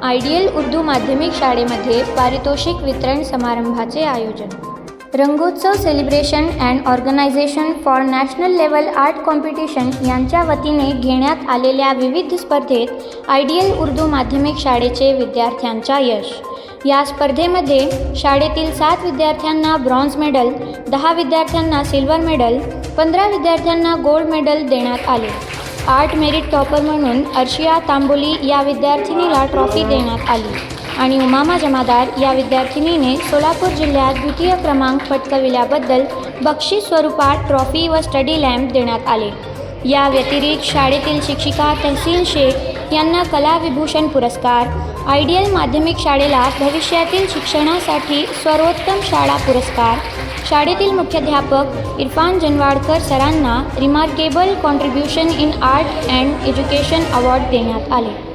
Ideal Urdu माध्यमिक शाळेमध्ये पारितोषिक वितरण समारंभाचे आयोजन. रंगोत्सव celebration and organisation for national level art competition यांच्या वतीने घेण्यात आलेल्या विविध स्पर्धेत आयडियल उर्दू माध्यमिक शाळेचे विद्यार्थ्यांचा यश. या स्पर्धेमध्ये शाळेतील 7 विद्यार्थ्यांना ब्रॉन्झ मेडल, 10 विद्यार्थ्यांना सिल्वर मेडल, 15 विद्यार्थ्यांना गोल्ड मेडल देण्यात आले. आर्ट मेरिट टॉपर म्हणून अर्शिया तांबोली या विद्यार्थिनीला ट्रॉफी देण्यात आली आणि उमामा जमादार या विद्यार्थिनीने सोलापूर जिल्ह्यात द्वितीय क्रमांक पटकाविल्याबद्दल बक्षीस स्वरूपात ट्रॉफी व स्टडी लॅम्प देण्यात आले. या व्यतिरिक्त शाळेतील शिक्षिका तहसीन शेख यांना कला विभूषण पुरस्कार, आयडियल माध्यमिक शाळेला भविष्यातील शिक्षणासाठी सर्वोत्तम शाळा पुरस्कार, शाळेतील मुख्याध्यापक इरफान जनवाडकर सरांना remarkable contribution in art and education award देण्यात आले.